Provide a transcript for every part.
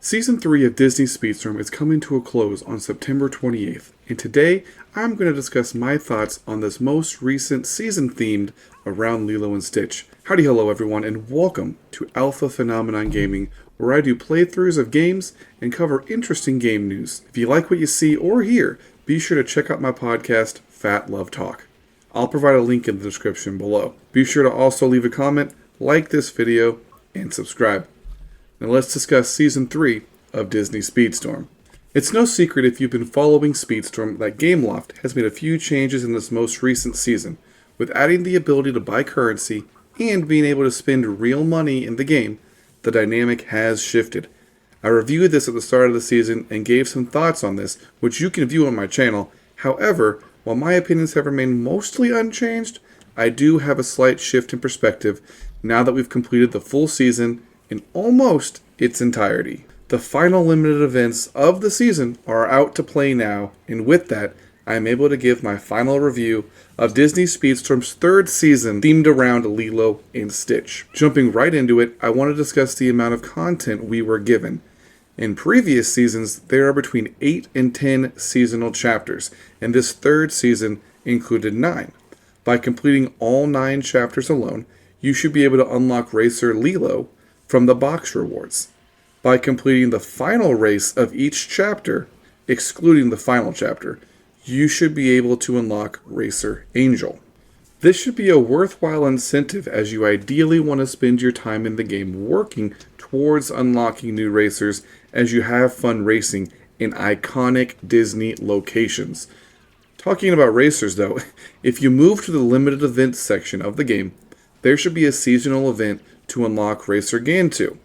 Season 3 of Disney Speedstorm is coming to a close on September 28th, and today I'm going to discuss my thoughts on this most recent season themed around Lilo and Stitch. Howdy hello everyone, and welcome to Alpha Phenomenon Gaming, where I do playthroughs of games and cover interesting game news. If you like what you see or hear, be sure to check out my podcast, Phat Love Talk. I'll provide a link in the description below. Be sure to also leave a comment, like this video, and subscribe. Now let's discuss Season 3 of Disney Speedstorm. It's no secret if you've been following Speedstorm that Gameloft has made a few changes in this most recent season, with adding the ability to buy currency and being able to spend real money in the game. The dynamic has shifted. I reviewed this at the start of the season and gave some thoughts on this, which you can view on my channel. However, while my opinions have remained mostly unchanged, I do have a slight shift in perspective now that we've completed the full season in almost its entirety. The final limited events of the season are out to play now, and with that, I am able to give my final review of Disney Speedstorm's third season themed around Lilo and Stitch. Jumping right into it, I want to discuss the amount of content we were given. In previous seasons, there are between 8 and 10 seasonal chapters, and this third season included 9. By completing all 9 chapters alone, you should be able to unlock Racer Lilo from the box rewards. By completing the final race of each chapter, excluding the final chapter, you should be able to unlock Racer Angel. This should be a worthwhile incentive as you ideally want to spend your time in the game working towards unlocking new racers as you have fun racing in iconic Disney locations. Talking about racers though, if you move to the limited events section of the game, there should be a seasonal event to unlock Racer Gantu.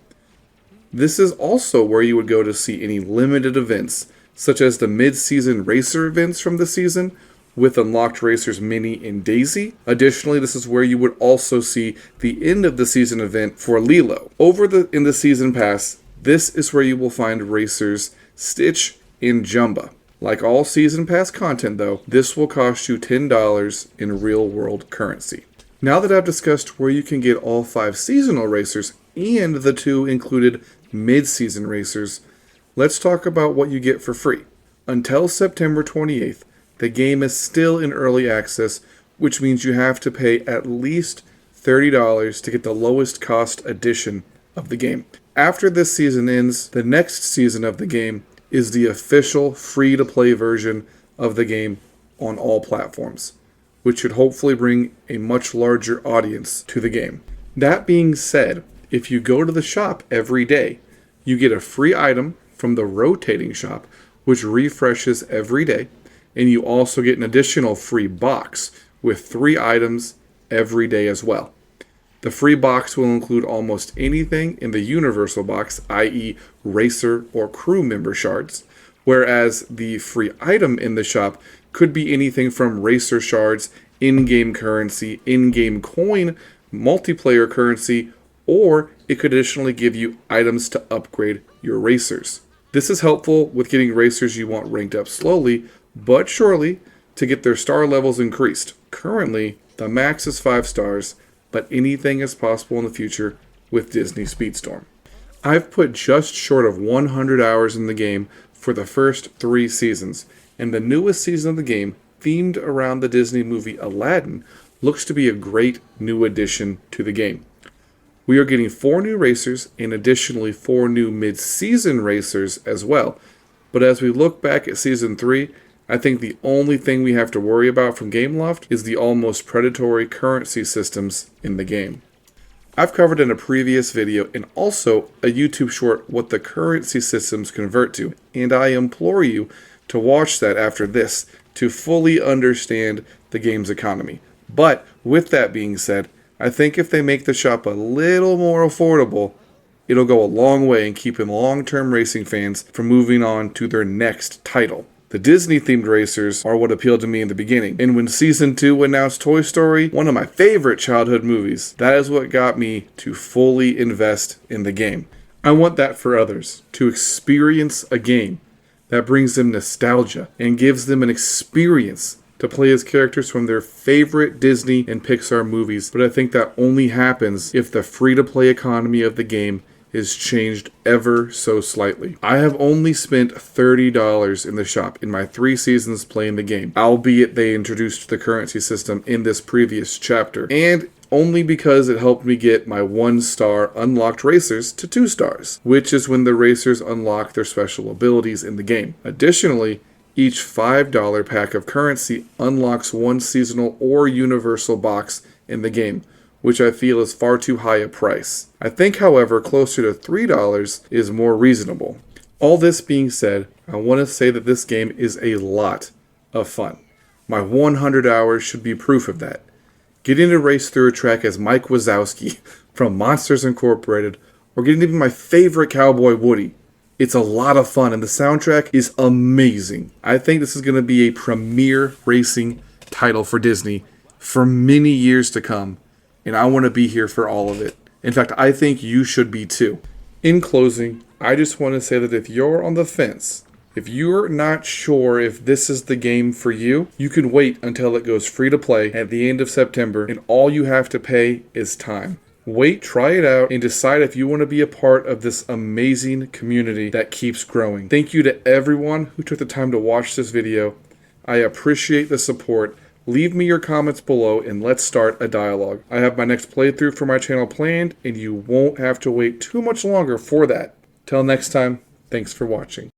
This is also where you would go to see any limited events, such as the mid-season racer events from the season, with unlocked racers Minnie and Daisy. Additionally, this is where you would also see the end of the season event for Lilo. In the season pass, this is where you will find racers Stitch and Jumba. Like all season pass content though, this will cost you $10 in real world currency. Now that I've discussed where you can get all 5 seasonal racers and the 2 included mid-season racers, let's talk about what you get for free. Until September 28th, the game is still in early access, which means you have to pay at least $30 to get the lowest cost edition of the game. After this season ends, the next season of the game is the official free-to-play version of the game on all platforms, which should hopefully bring a much larger audience to the game. That being said, if you go to the shop every day, you get a free item from the rotating shop, which refreshes every day, and you also get an additional free box with 3 items every day as well. The free box will include almost anything in the universal box, i.e. racer or crew member shards, whereas the free item in the shop could be anything from racer shards, in-game currency, in-game coin, multiplayer currency, or it could additionally give you items to upgrade your racers. This is helpful with getting racers you want ranked up slowly, but surely, to get their star levels increased. Currently, the max is 5 stars, but anything is possible in the future with Disney Speedstorm. I've put just short of 100 hours in the game for the first 3 seasons, and the newest season of the game, themed around the Disney movie Aladdin, looks to be a great new addition to the game. We are getting 4 new racers and additionally 4 new mid-season racers as well. But as we look back at Season 3, I think the only thing we have to worry about from Gameloft is the almost predatory currency systems in the game. I've covered in a previous video and also a YouTube short what the currency systems convert to, and I implore you to watch that after this to fully understand the game's economy. But with that being said, I think if they make the shop a little more affordable, it'll go a long way in keeping long-term racing fans from moving on to their next title. The Disney-themed racers are what appealed to me in the beginning, and when Season 2 announced Toy Story, one of my favorite childhood movies, that is what got me to fully invest in the game. I want that for others, to experience a game that brings them nostalgia and gives them an experience to play as characters from their favorite Disney and Pixar movies, but I think that only happens if the free-to-play economy of the game has changed ever so slightly. I have only spent $30 in the shop in my 3 seasons playing the game, albeit they introduced the currency system in this previous chapter, and only because it helped me get my 1-star unlocked racers to 2 stars, which is when the racers unlock their special abilities in the game. Additionally, each $5 pack of currency unlocks 1 seasonal or universal box in the game, which I feel is far too high a price. I think, however, closer to $3 is more reasonable. All this being said, I want to say that this game is a lot of fun. My 100 hours should be proof of that. Getting to race through a track as Mike Wazowski from Monsters Incorporated, or getting to be my favorite cowboy Woody. It's a lot of fun, and the soundtrack is amazing. I think this is going to be a premier racing title for Disney for many years to come, and I want to be here for all of it. In fact, I think you should be too. In closing, I just want to say that if you're on the fence, if you're not sure if this is the game for you, you can wait until it goes free to play at the end of September, and all you have to pay is time. Wait, try it out, and decide if you want to be a part of this amazing community that keeps growing. Thank you to everyone who took the time to watch this video. I appreciate the support. Leave me your comments below and let's start a dialogue. I have my next playthrough for my channel planned, and you won't have to wait too much longer for that. Till next time, thanks for watching.